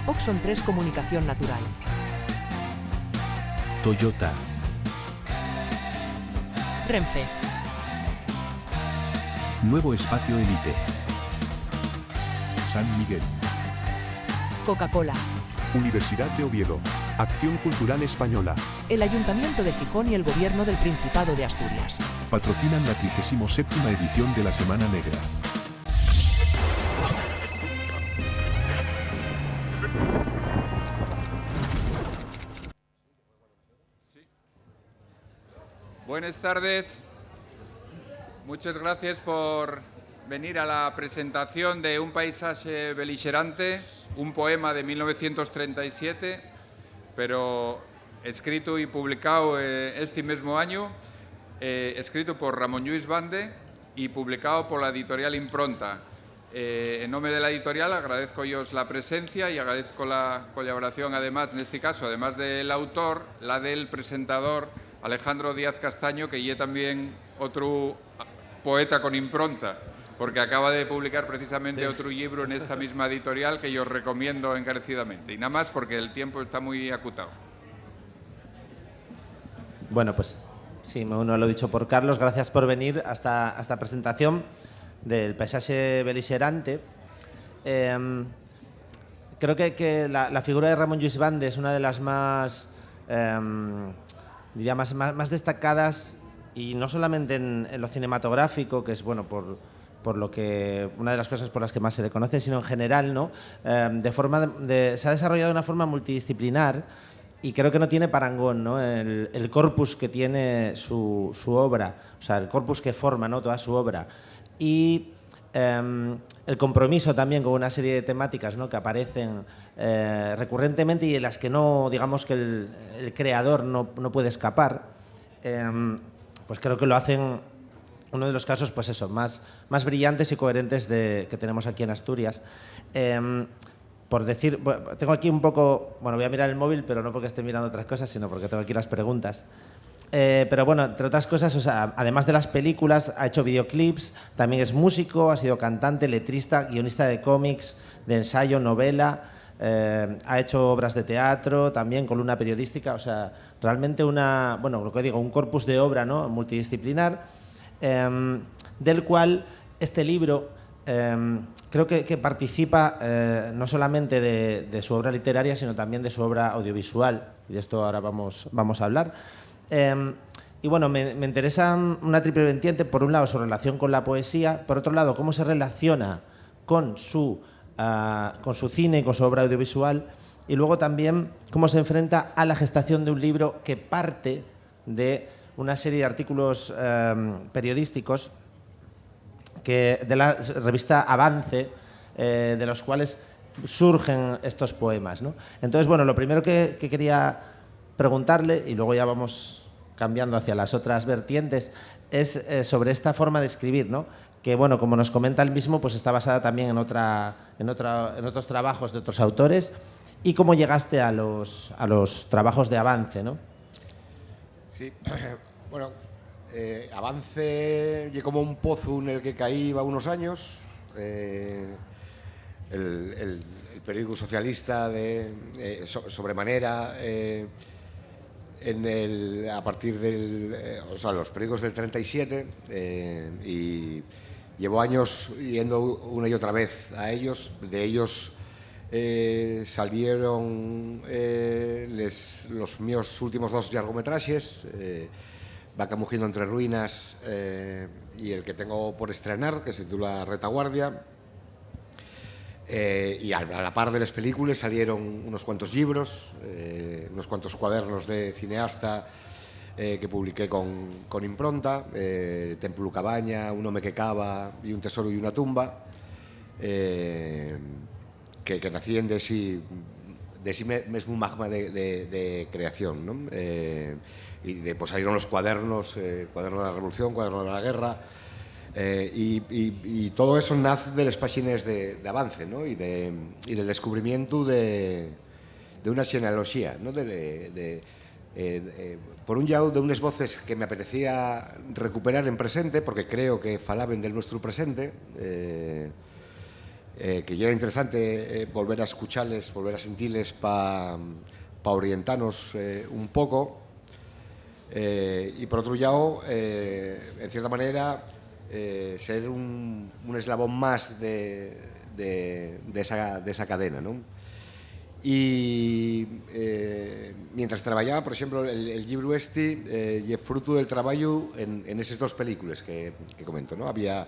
Oxon 3 Comunicación Natural. Toyota. Renfe. Nuevo Espacio Elite. San Miguel. Coca-Cola. Universidad de Oviedo. Acción Cultural Española. El Ayuntamiento de Gijón y el Gobierno del Principado de Asturias. Patrocinan la 37ª edición de la Semana Negra. Buenas tardes. Muchas gracias por venir a la presentación de Un paisaje beligerante, un poema de 1937, pero escrito y publicado este mismo año, escrito por Ramón Lluís Bande y publicado por la editorial Impronta. En nombre de la editorial agradezco yo la presencia y agradezco la colaboración, además, en este caso, además del autor, la del presentador Alejandro Díaz Castaño, que es también otro poeta con impronta, porque acaba de publicar precisamente otro libro en esta misma editorial que yo recomiendo encarecidamente. Y nada más porque el tiempo está muy acotado. Bueno, pues sí, me uno a lo dicho por Carlos. Gracias por venir a esta presentación del paisaje beligerante. Creo que la figura de Ramón Lluís Bande es una de las más, diría, más destacadas, y no solamente en lo cinematográfico, que es bueno por lo que una de las cosas por las que más se le conoce, sino en general, ¿no? Se ha desarrollado de una forma multidisciplinar y creo que no tiene parangón, ¿no? El corpus que tiene su obra, o sea, el corpus que forma, ¿no?, toda su obra, y el compromiso también con una serie de temáticas, ¿no?, que aparecen recurrentemente y en las que no, digamos, que el creador no puede escapar. Pues creo que lo hacen uno de los casos, pues eso, más brillantes y coherentes que tenemos aquí en Asturias. Por decir, tengo aquí un poco, bueno, voy a mirar el móvil, pero no porque esté mirando otras cosas, sino porque tengo aquí las preguntas. Pero bueno, entre otras cosas, o sea, además de las películas, ha hecho videoclips, también es músico, ha sido cantante, letrista, guionista de cómics, de ensayo, novela, ha hecho obras de teatro, también columna periodística, o sea, realmente lo que digo, un corpus de obra, ¿no?, multidisciplinar, del cual este libro creo que participa no solamente de su obra literaria, sino también de su obra audiovisual, y de esto ahora vamos a hablar. Y bueno, me interesa una triple vertiente: por un lado, su relación con la poesía; por otro lado, cómo se relaciona con su cine y con su obra audiovisual; y luego también cómo se enfrenta a la gestación de un libro que parte de una serie de artículos periodísticos de la revista Avance, de los cuales surgen estos poemas, ¿no? Entonces, bueno, lo primero que quería preguntarle, y luego ya vamos cambiando hacia las otras vertientes, es sobre esta forma de escribir, ¿no?, que, bueno, como nos comenta él mismo, pues está basada también en otros trabajos de otros autores. ¿Y cómo llegaste a los trabajos de Avance, no? Sí, bueno, Avance llegó como un pozo en el que caí va unos años. El periódico socialista sobremanera, a partir los periódicos del 37, y llevo años yendo una y otra vez a ellos. De ellos salieron los míos últimos 2 largometrajes, Vaca mugiendo entre ruinas, y el que tengo por estrenar, que se titula Retaguardia. Y a la par de las películas salieron unos cuantos libros, unos cuantos cuadernos de cineasta que publiqué con Impronta, Templo Cabaña, Un home que cava y Un tesoro y una tumba, que nacían de sí mismo magma de creación, ¿no? Y después salieron los cuadernos, Cuaderno de la Revolución, Cuaderno de la Guerra, y todo eso nace de las páginas de Avance, ¿no?, y del descubrimiento de una genealogía, ¿no?, por un lado, de unas voces que me apetecía recuperar en presente, porque creo que falaban del nuestro presente, que ya era interesante volver a escucharles, volver a sentirles para orientarnos un poco. Y por otro lado, en cierta manera, ser un eslabón más de esa cadena, ¿no? Y mientras trabajaba, por ejemplo, el libro este y fruto del trabajo en esas dos películas que comento, ¿no? Había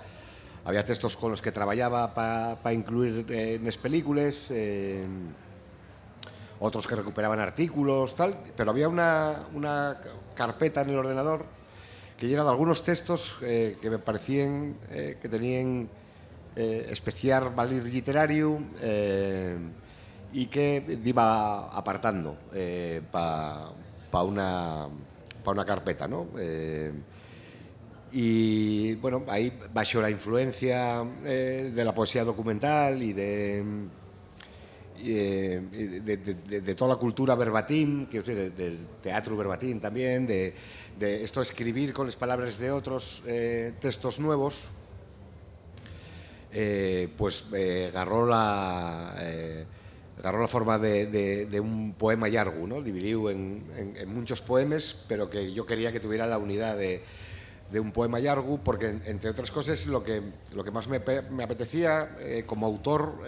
textos con los que trabajaba para incluir en las películas, otros que recuperaban artículos, tal, pero había una carpeta en el ordenador que era de algunos textos que me parecían que tenían especial valor literario y que iba apartando para una carpeta, ¿no? Y bueno, ahí bajo la influencia de la poesía documental y de toda la cultura verbatim, del teatro verbatim también, de esto escribir con las palabras de otros textos nuevos, pues agarró la forma de un poema largo, ¿no? Dividido en muchos poemas, pero que yo quería que tuviera la unidad de un poema largo, porque entre otras cosas lo que más me apetecía como autor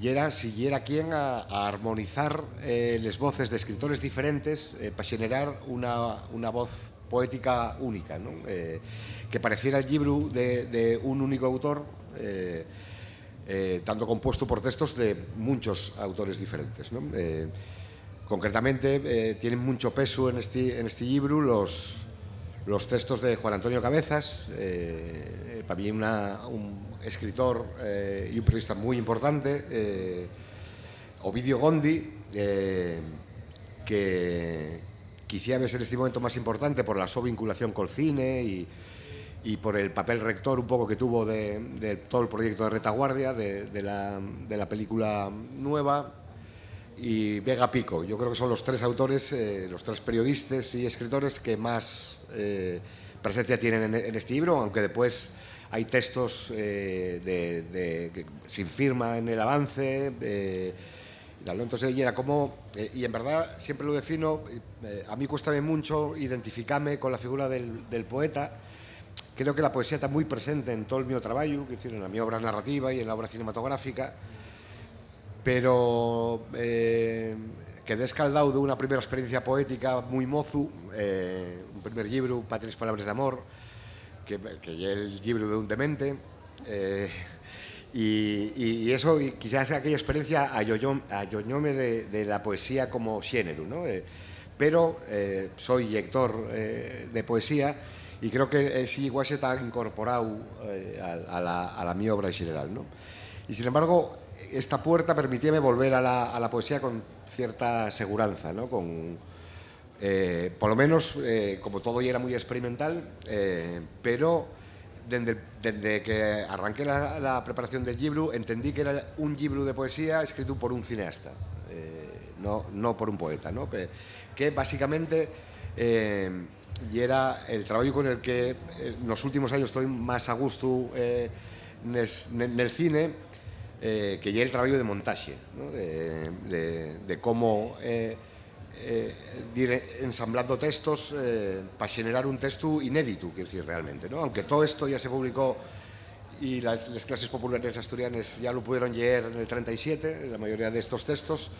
y era si era quien a armonizar las voces de escritores diferentes para generar una voz poética única, ¿no? Que pareciera el libro de un único autor, tanto compuesto por textos de muchos autores diferentes, ¿no? Concretamente, tienen mucho peso en este libro los textos de Juan Antonio Cabezas, para mí un escritor y un periodista muy importante, Ovidio Gondi, que quizá es en este momento más importante por la su vinculación con el cine y por el papel rector un poco que tuvo de todo el proyecto de Retaguardia, de la película nueva, y Vega Pico. Yo creo que son los tres autores, los tres periodistas y escritores que más presencia tienen en este libro, aunque después hay textos sin firma en el avance. Entonces, y era como, y en verdad siempre lo defino, a mí cuesta mucho identificarme con la figura del poeta. Creo que la poesía está muy presente en todo el mío trabajo, es decir, en la mi obra narrativa y en la obra cinematográfica, pero quedé escaldado de una primera experiencia poética muy mozu, un primer libro, Patrias Palabras de Amor, que es el libro de un demente, y eso, y quizás aquella experiencia ayoñóme de la poesía como género, ¿no? Pero soy lector de poesía y creo que sí, igual se está incorporado a la mi obra en general, ¿no? Y sin embargo, esta puerta permitíame volver a la poesía con cierta seguridad, ¿no? Por lo menos, como todo ya era muy experimental, pero desde que arranqué la preparación del libro, entendí que era un libro de poesía escrito por un cineasta, no por un poeta, ¿no? Que básicamente y era el trabajo con el que en los últimos años estoy más a gusto en el cine, que ya el trabajo de montaje, ¿no? de cómo ir ensamblando textos para generar un texto inédito, quiero decir, realmente, ¿no? Aunque todo esto ya se publicó y las clases populares asturianas ya lo pudieron leer en el 37, la mayoría de estos textos,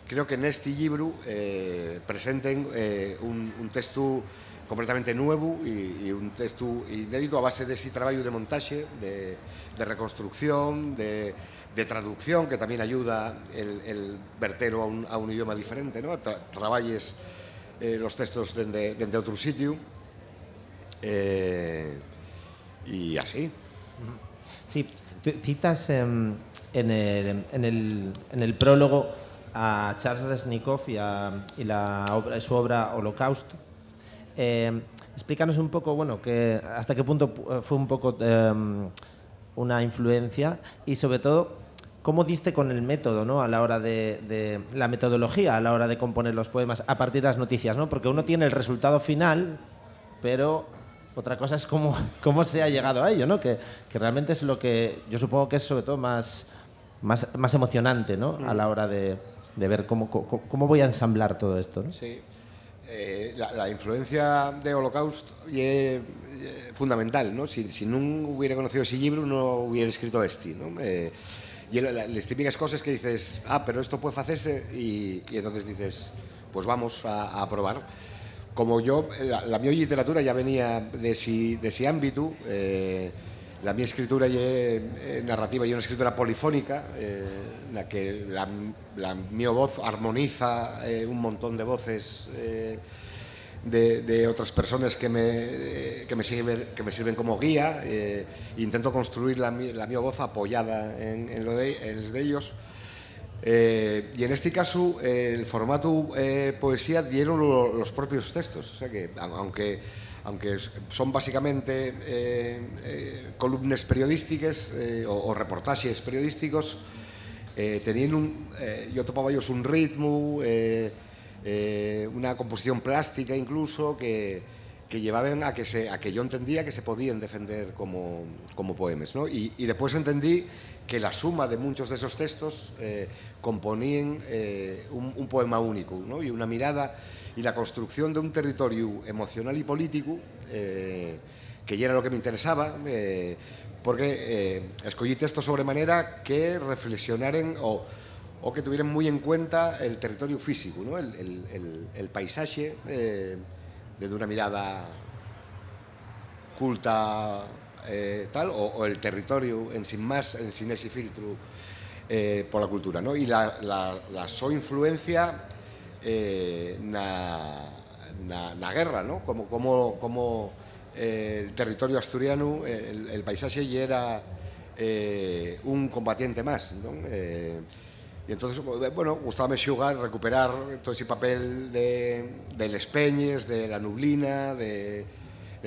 creo que en este libro presenten un texto completamente nuevo y un texto inédito a base de ese trabajo de montaje, de reconstrucción, de traducción, que también ayuda el vertero a un idioma diferente, ¿no? Traballes los textos desde otro sitio y así. Sí, tú citas en el prólogo a Charles Resnikov y su obra Holocausto. Explícanos un poco, bueno, hasta qué punto fue un poco una influencia y sobre todo cómo diste con el método, ¿no? A la hora de la metodología a la hora de componer los poemas a partir de las noticias, ¿no? Porque uno tiene el resultado final, pero Otra cosa es cómo se ha llegado a ello, ¿no? Que realmente es lo que yo supongo que es sobre todo más emocionante, ¿no? A la hora de ver cómo voy a ensamblar todo esto, ¿no? Sí. La influencia de Holocaust es fundamental, ¿no? Si no hubiera conocido ese libro, no hubiera escrito este, ¿no? Y las típicas cosas que dices, pero esto puede hacerse, y entonces dices, pues vamos a probar. Como yo, la mi literatura ya venía de ese ámbito, la mi escritura narrativa y una escritura polifónica, en la que la mi voz armoniza un montón de voces de otras personas que me sirven como guía. Intento construir la mi voz apoyada en los de ellos. Y en este caso, el formato poesía dieron los propios textos. O sea que, aunque son básicamente columnas periodísticas o reportajes periodísticos, tenían yo topaba ellos un ritmo, una composición plástica incluso, que llevaban a que yo entendía que se podían defender como poemas, ¿no? Y después entendí que la suma de muchos de esos textos componían un poema único, ¿no? Y una mirada y la construcción de un territorio emocional y político que ya era lo que me interesaba, porque escogí textos sobremanera que reflexionaran o que tuvieran muy en cuenta el territorio físico, ¿no? El paisaje, desde una mirada culta, o el territorio en sin ese filtro por la cultura, ¿no? Y la so influencia na guerra, ¿no? Como el territorio asturiano, el paisaje ya era un combatiente más, ¿no? Y entonces, bueno, gustábame xugar, recuperar todo ese papel de les peñes, de la nublina, de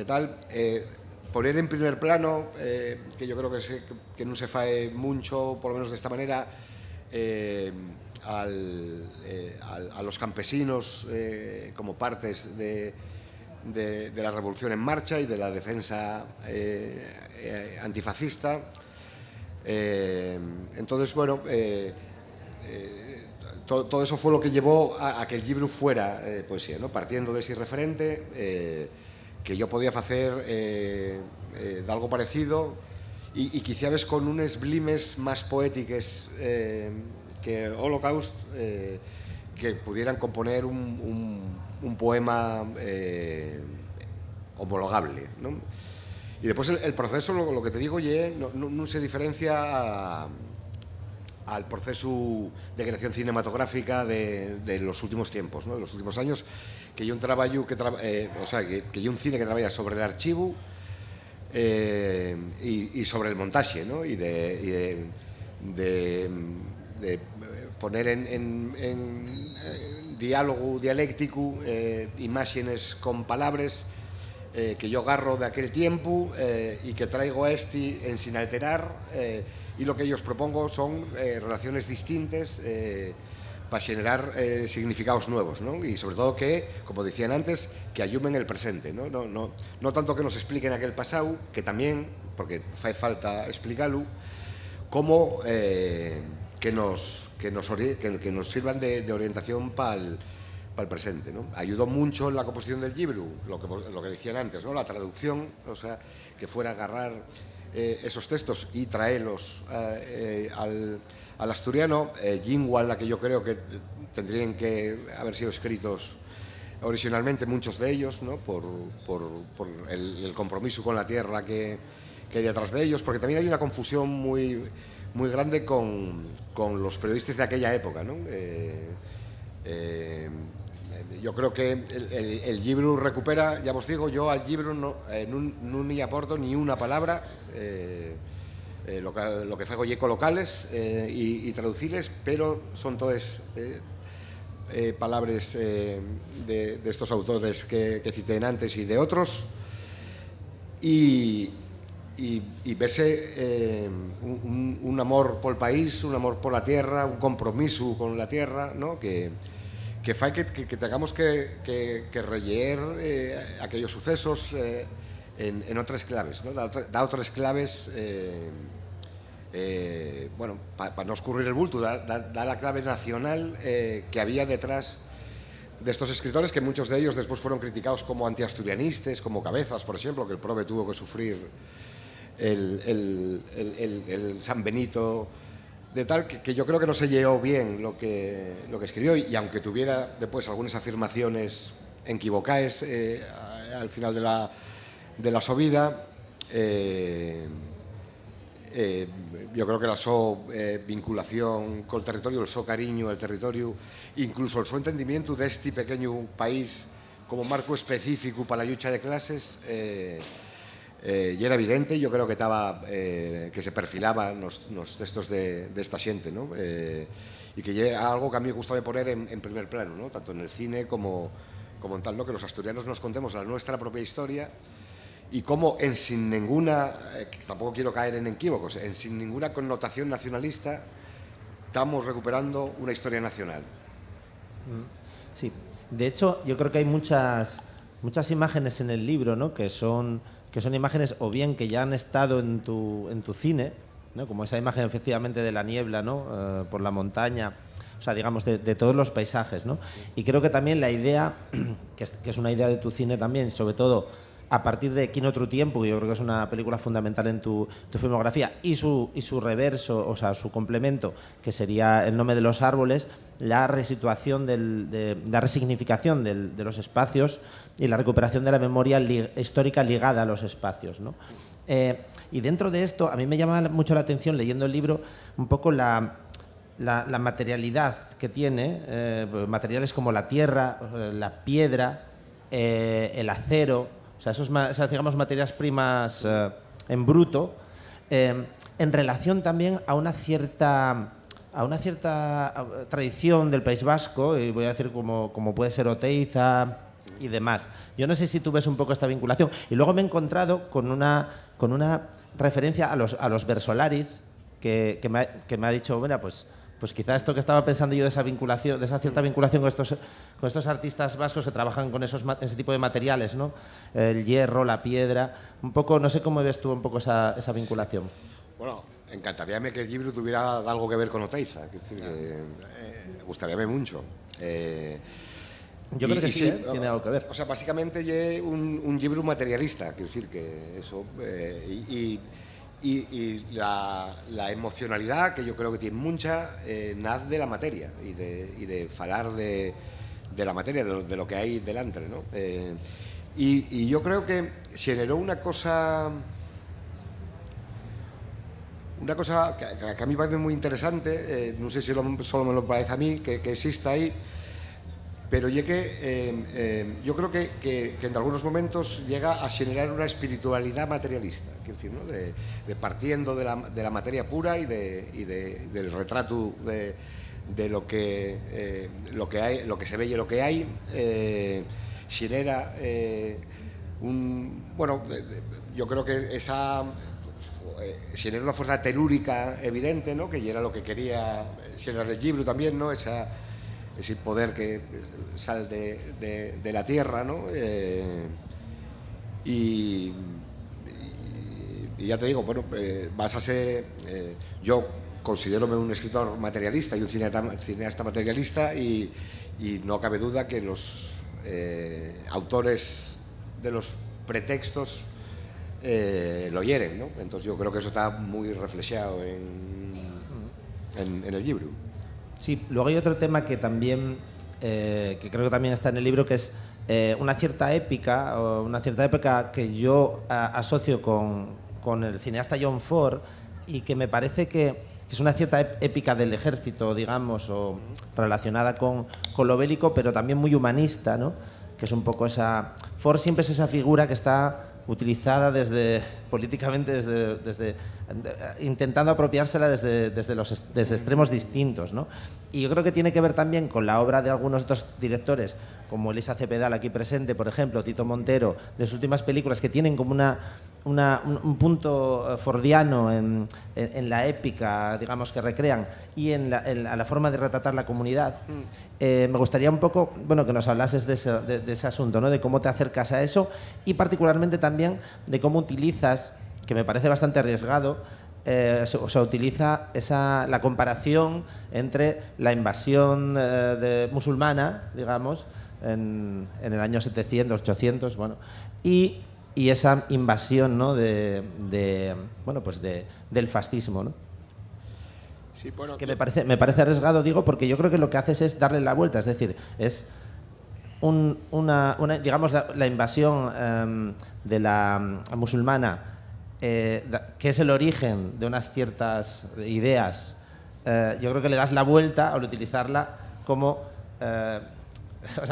tal, poner en primer plano, que yo creo que no se fae mucho, por lo menos de esta manera, a los campesinos como partes de la revolución en marcha y de la defensa antifascista. Entonces, bueno, todo eso fue lo que llevó a que el libro fuera poesía, ¿no? Partiendo de ese referente, que yo podía hacer de algo parecido y quizá ves con unes blimes más poéticas que Holocaust, que pudieran componer un poema homologable, ¿no? Y después el proceso, lo que te digo, no se diferencia al proceso de creación cinematográfica de los últimos tiempos, ¿no? De los últimos años, que yo un trabajo que yo un cine que trabaja sobre el archivo y sobre el montaje, ¿no? Y de poner en diálogo dialéctico imágenes con palabras que yo agarro de aquel tiempo y que traigo a en sin alterar, y lo que ellos propongo son relaciones distintas para generar significados nuevos, ¿no? Y sobre todo que, como decían antes, que ayuden el presente, ¿no? No tanto que nos expliquen aquel pasado, que también, porque hace falta explicarlo, como que nos sirvan de orientación para el presente, ¿no? Ayudó mucho en la composición del libro, lo que decían antes, ¿no? La traducción, o sea, que fuera a agarrar esos textos y traerlos al asturiano, lingua en la que yo creo que tendrían que haber sido escritos originalmente muchos de ellos, ¿no? por el compromiso con la tierra que hay detrás de ellos, porque también hay una confusión muy grande con los periodistas de aquella época, ¿no? Yo creo que el libro recupera, ya os digo, yo al libro no ni aporto ni una palabra, lo que hago es locales y traduciles, pero son todas palabras de estos autores que cité antes y de otros, y verse un amor por el país, un amor por la tierra, un compromiso con la tierra, ¿no? que tengamos que releer aquellos sucesos en otras claves, ¿no? Da otras claves, bueno, para no escurrir el bulto, da la clave nacional que había detrás de estos escritores, que muchos de ellos después fueron criticados como antiasturianistas, como Cabezas, por ejemplo, que el Prove tuvo que sufrir el San Benito, de tal que yo creo que no se llevó bien lo que escribió, y aunque tuviera después algunas afirmaciones equivocadas al final de la su vida, yo creo que la su vinculación con el territorio, el su cariño al territorio, incluso el su entendimiento de este pequeño país como marco específico para la lucha de clases, y era evidente. Yo creo que estaba que se perfilaba los textos de esta gente, ¿no? Y que es algo que a mí me gusta de poner en primer plano, ¿no? Tanto en el cine como en tal, ¿no? Que los asturianos nos contemos la nuestra propia historia, y cómo sin ninguna, tampoco quiero caer en equívocos, sin ninguna connotación nacionalista, estamos recuperando una historia nacional. Sí, de hecho yo creo que hay muchas imágenes en el libro, ¿no? que son imágenes o bien que ya han estado en tu cine, ¿no? Como esa imagen efectivamente de la niebla, ¿no? Por la montaña, o sea, digamos, de todos los paisajes, ¿no? Y creo que también la idea, que es una idea de tu cine también, sobre todo a partir de Quin otro tiempo, que yo creo que es una película fundamental en tu filmografía, y su reverso, o sea, su complemento, que sería El nombre de los árboles, la resituación, la resignificación de los espacios y la recuperación de la memoria histórica ligada a los espacios, ¿no? Y dentro de esto, a mí me llama mucho la atención, leyendo el libro, un poco la materialidad que tiene, materiales como la tierra, la piedra, el acero, o sea, esas digamos, materias primas en bruto, en relación también a una cierta tradición del País Vasco, y voy a decir como puede ser Oteiza y demás. Yo no sé si tú ves un poco esta vinculación. Y luego me he encontrado con una referencia a los versolaris que me ha dicho, bueno, pues quizá esto que estaba pensando yo de esa vinculación, de esa cierta vinculación con estos artistas vascos que trabajan con ese tipo de materiales, ¿no? El hierro, la piedra, un poco, no sé cómo ves tú un poco esa vinculación. Bueno, encantaríame que el libro tuviera algo que ver con Oteiza, es decir, gustaríame mucho. Yo creo que sí, tiene algo que ver. O sea, básicamente es un libro materialista, quiero decir que eso, y la emocionalidad, que yo creo que tiene mucha, nace de la materia y de falar de la materia, de lo que hay delante, ¿no? Y yo creo que generó una cosa que a mí me parece muy interesante, no sé si solo me lo parece a mí, que exista ahí, pero yo creo que en algunos momentos llega a generar una espiritualidad materialista, quiero decir, ¿no? de partiendo de la materia pura y del retrato de lo que hay, lo que se ve y lo que hay, genera yo creo que genera una fuerza telúrica evidente, ¿no? Que era lo que quería generar el libro también, ¿no? Ese poder que sale de la tierra, ¿no? Y ya te digo, bueno, vas a ser... yo considero un escritor materialista y un cineasta materialista, y no cabe duda que los autores de los pretextos lo hieren, ¿no? Entonces yo creo que eso está muy reflejado en el libro. Sí, luego hay otro tema que también, que creo que también está en el libro, que es una cierta épica que yo asocio con el cineasta John Ford, y que me parece que es una cierta épica del ejército, digamos, o relacionada con lo bélico, pero también muy humanista, ¿no? Que es un poco esa... Ford siempre es esa figura que está utilizada políticamente desde intentando apropiársela desde extremos distintos, ¿no? Y yo creo que tiene que ver también con la obra de algunos otros directores, como Elisa Cepedal aquí presente, por ejemplo, Tito Montero, de sus últimas películas, que tienen como un punto fordiano en la épica, digamos, que recrean, y a la forma de retratar la comunidad. Me gustaría un poco, bueno, que nos hablases de ese asunto, ¿no? De cómo te acercas a eso y particularmente también de cómo utilizas, que me parece bastante arriesgado, utiliza la comparación entre la invasión musulmana, digamos, en el año 700, 800, bueno, y esa invasión, ¿no? del fascismo, ¿no? Sí, bueno, que me parece arriesgado, digo, porque yo creo que lo que haces es darle la vuelta, es decir, es digamos, la invasión de la musulmana, que es el origen de unas ciertas ideas. Yo creo que le das la vuelta al utilizarla como,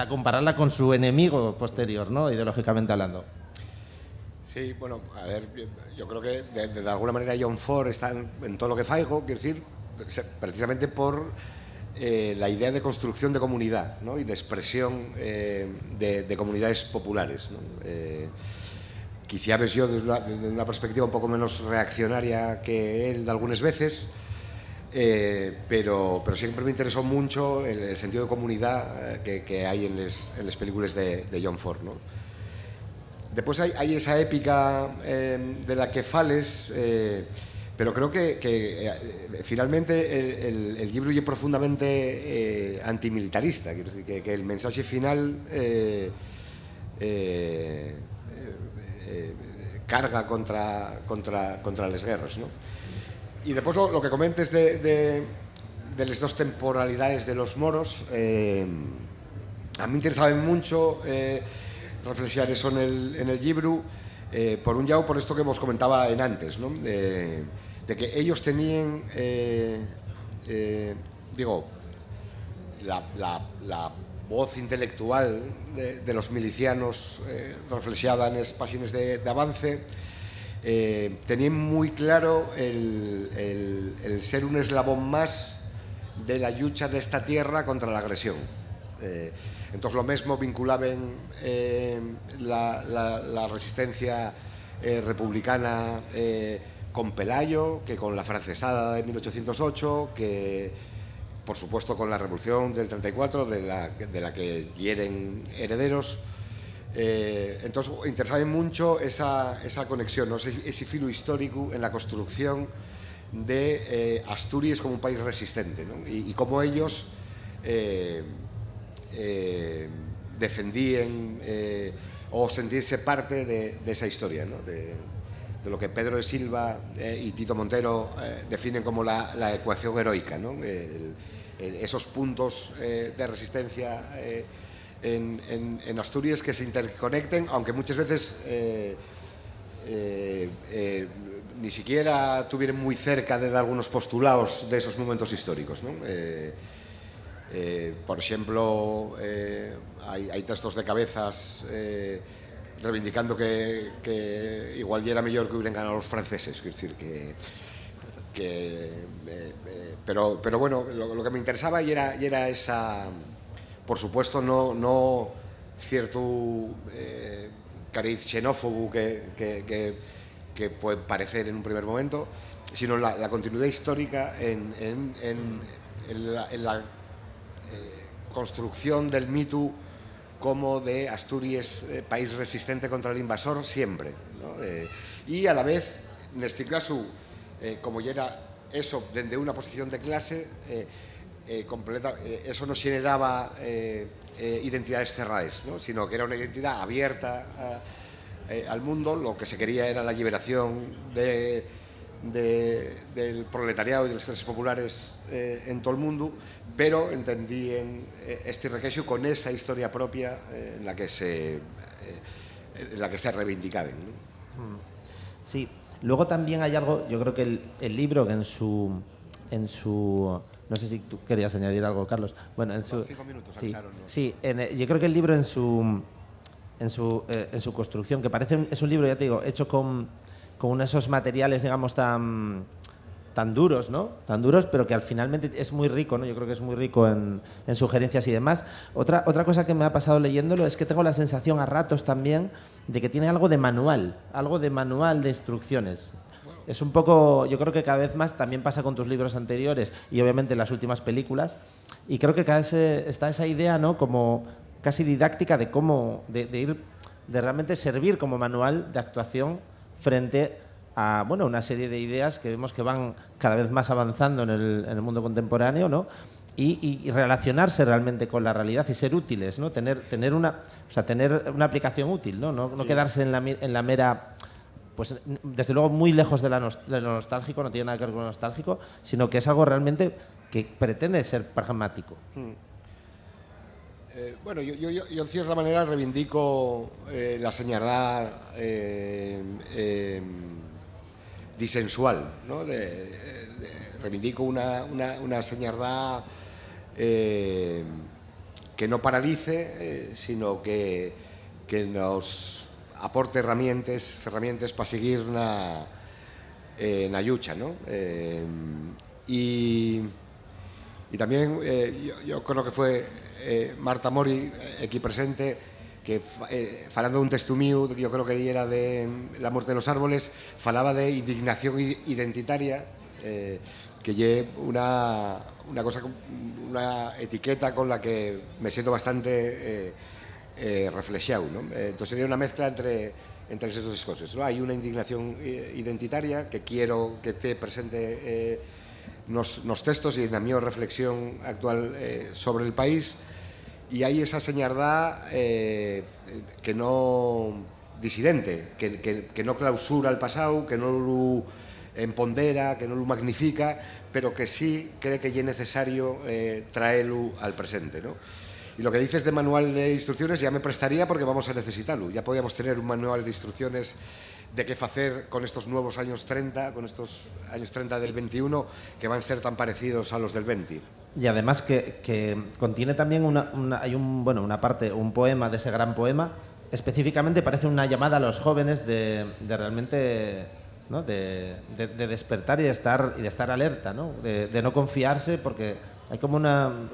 compararla con su enemigo posterior, ¿no? Ideológicamente hablando. Sí, bueno, a ver, yo creo que de alguna manera John Ford está en todo lo que faigo, quiero decir, precisamente por la idea de construcción de comunidad, ¿no? Y de expresión de comunidades populares, ¿no? Quizá ves yo desde una perspectiva un poco menos reaccionaria que él de algunas veces, pero siempre me interesó mucho el sentido de comunidad que hay en las películas de John Ford, ¿no? Después hay esa épica de la que fales, pero creo que finalmente el libro es profundamente antimilitarista, quiero decir, que el mensaje final carga contra las guerras, ¿no? Y después lo que comentes de las dos temporalidades de los moros, a mí me interesaba mucho reflexionar eso en el libro, por un lado por esto que vos comentaba antes, ¿no? De que ellos tenían, la voz intelectual de los milicianos reflejada en las páginas de avance, tenían muy claro el ser un eslabón más de la lucha de esta tierra contra la agresión. Entonces lo mismo vinculaban la resistencia republicana con Pelayo, que con la francesada de 1808, que por supuesto con la revolución del 34, de la que hieren herederos. Entonces interesaba mucho esa conexión, ¿no? Ese filo histórico en la construcción de Asturias como un país resistente, ¿no? Y cómo ellos defendían o sentirse parte de esa historia, ¿no? De lo que Pedro de Silva y Tito Montero definen como la ecuación heroica, ¿no? Esos puntos de resistencia en Asturias que se interconecten, aunque muchas veces ni siquiera estuvieran muy cerca de algunos postulados de esos momentos históricos, ¿no? Por ejemplo, hay textos de Cabezas reivindicando que igual ya era mejor que hubieran ganado los franceses, quiero decir pero bueno, lo que me interesaba y era esa, por supuesto, no cierto cariz xenófobo que puede parecer en un primer momento, sino la continuidad histórica en la construcción del mito como de Asturias, país resistente contra el invasor siempre, ¿no? Y a la vez, en este caso, como ya era eso desde una posición de clase completa, eso no generaba identidades cerradas, ¿no? Sino que era una identidad abierta al mundo. Lo que se quería era la liberación del proletariado y de las clases populares en todo el mundo, pero entendían este requeixo con esa historia propia en la que se reivindicaban, ¿no? Sí. Luego también hay algo, yo creo que el libro que en su no sé si tú querías añadir algo, Carlos. Bueno, en su 5 minutos, sí, avisaron, ¿no? sí, yo creo que el libro en su construcción, que es un libro, ya te digo, hecho con con esos materiales, digamos, tan duros, ¿no? Tan duros, pero que al finalmente es muy rico, ¿no? Yo creo que es muy rico en sugerencias y demás. Otra cosa que me ha pasado leyéndolo es que tengo la sensación a ratos también de que tiene algo de manual de instrucciones. Es un poco, yo creo que cada vez más también pasa con tus libros anteriores y obviamente las últimas películas, y creo que cada vez está esa idea, ¿no? Como casi didáctica de cómo, de realmente servir como manual de actuación frente a, bueno, una serie de ideas que vemos que van cada vez más avanzando en el mundo contemporáneo, ¿no? Y relacionarse realmente con la realidad y ser útiles, ¿no? Tener una aplicación útil, ¿no? No quedarse en la mera, pues desde luego muy lejos de lo nostálgico, no tiene nada que ver con lo nostálgico, sino que es algo realmente que pretende ser pragmático. Bueno, yo en cierta manera reivindico la señaldad disensual, ¿no? Reivindico una señaldad que no paralice, sino que nos aporte herramientas para seguir na lucha, ¿no? Y también yo creo que fue Marta Mori, aquí presente, que falando de un texto mío, yo creo que era de La muerte de los árboles, falaba de indignación identitaria, que lle una cosa, una etiqueta con la que me siento bastante reflexionado, ¿no? Entonces sería una mezcla entre esas dos cosas, ¿no? Hay una indignación identitaria que quiero que esté presente nos textos y en la mi reflexión actual sobre el país, y hay esa señaldad que no disidente, que no clausura el pasado, que no lo empodera, que no lo magnifica, pero que sí cree que es necesario traerlo al presente, ¿no? Y lo que dices de manual de instrucciones ya me prestaría, porque vamos a necesitarlo. Ya podríamos tener un manual de instrucciones de qué hacer con estos nuevos años 30, con estos años 30 del 21, que van a ser tan parecidos a los del 20. Y además que contiene también una parte, un poema de ese gran poema, específicamente parece una llamada a los jóvenes de realmente, ¿no? de despertar y de estar alerta, ¿no? De no confiarse, porque hay como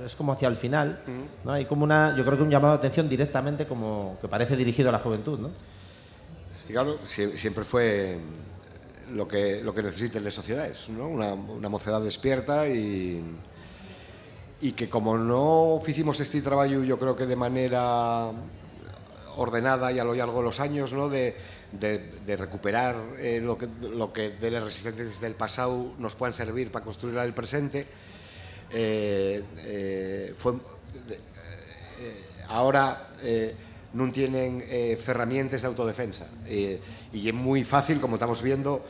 es como hacia el final, ¿no? Hay como yo creo que un llamado de atención directamente, como que parece dirigido a la juventud, ¿no? Sí, claro, siempre fue lo que necesiten las sociedades, ¿no? Una mocedad despierta y que, como no hicimos este trabajo, yo creo que de manera ordenada y a lo largo de los años, ¿no? de recuperar lo que de las resistencias del pasado nos puedan servir para construir el presente, ahora no tienen herramientas de autodefensa, y es muy fácil, como estamos viendo,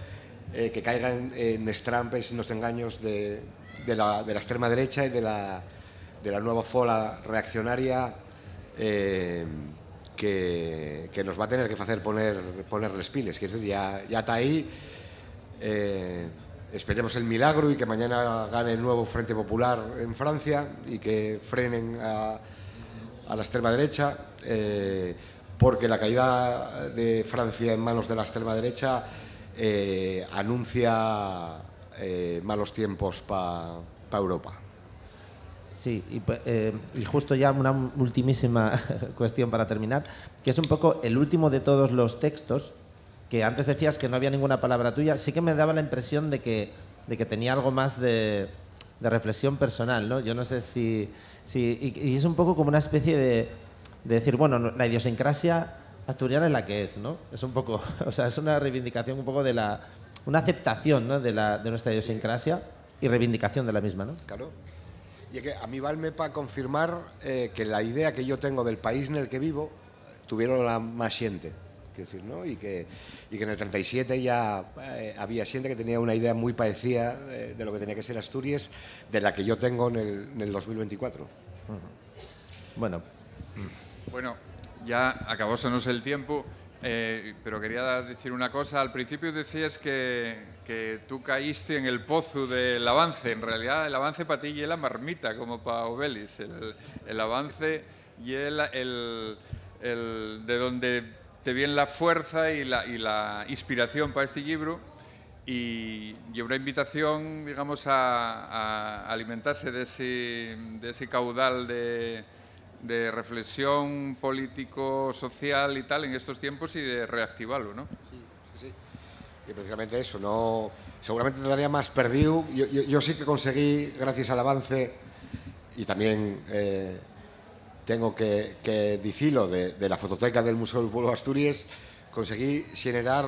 que caigan en estrampes y en los engaños de la extrema derecha y de la nueva fola reaccionaria, que nos va a tener que hacer ponerles piles. Quiero decir, ya está ahí. Esperemos el milagro y que mañana gane el nuevo Frente Popular en Francia y que frenen a la extrema derecha, porque la caída de Francia en manos de la extrema derecha anuncia malos tiempos para Europa. Sí, y justo ya una ultimísima cuestión para terminar, que es un poco el último de todos los textos, que antes decías que no había ninguna palabra tuya. Sí que me daba la impresión de que tenía algo más de reflexión personal, ¿no? Yo no sé si y es un poco como una especie de decir, bueno, la idiosincrasia asturiana es la que es, ¿no? Es un poco, o sea, es una reivindicación un poco una aceptación, ¿no? de nuestra idiosincrasia y reivindicación de la misma, ¿no? Claro. Y es que a mí valme para confirmar que la idea que yo tengo del país en el que vivo tuvieron la más gente. Decir, ¿no? y que en el 37 ya había gente que tenía una idea muy parecida de lo que tenía que ser Asturias, de la que yo tengo en el 2024. Bueno, ya acabósenos el tiempo, pero quería decir una cosa. Al principio decías que tú caíste en el pozo del avance. En realidad el avance para ti y la marmita, como para Obelis. El avance y el de donde te viene la fuerza y la inspiración para este libro y una invitación, digamos, a alimentarse de ese caudal de reflexión político-social y tal en estos tiempos y de reactivarlo, ¿no? Sí. Y precisamente eso, no, seguramente te daría más perdido. Yo sí que conseguí, gracias al avance, y también tengo que decirlo, de la fototeca del Museo del Pueblo de Asturias, conseguí generar,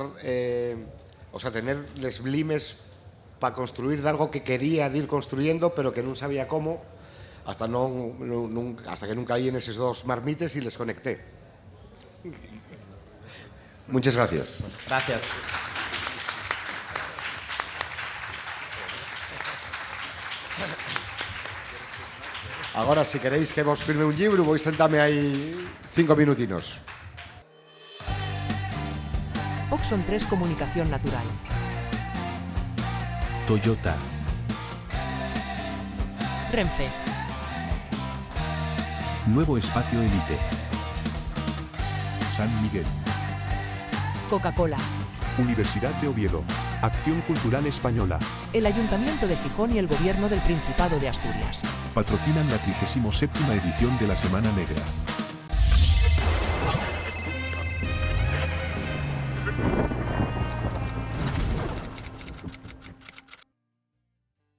tener les blimes para construir de algo que quería ir construyendo, pero que no sabía cómo, hasta que nunca caí en esos dos marmites y les conecté. Muchas gracias. Gracias. Ahora, si queréis que vos firme un libro, voy a sentarme ahí 5 minutinos. Oxon 3 Comunicación Natural. Toyota. Renfe. Nuevo Espacio Elite. San Miguel. Coca-Cola. Universidad de Oviedo. Acción Cultural Española. El Ayuntamiento de Gijón y el Gobierno del Principado de Asturias. Patrocinan la 37ª edición de la Semana Negra.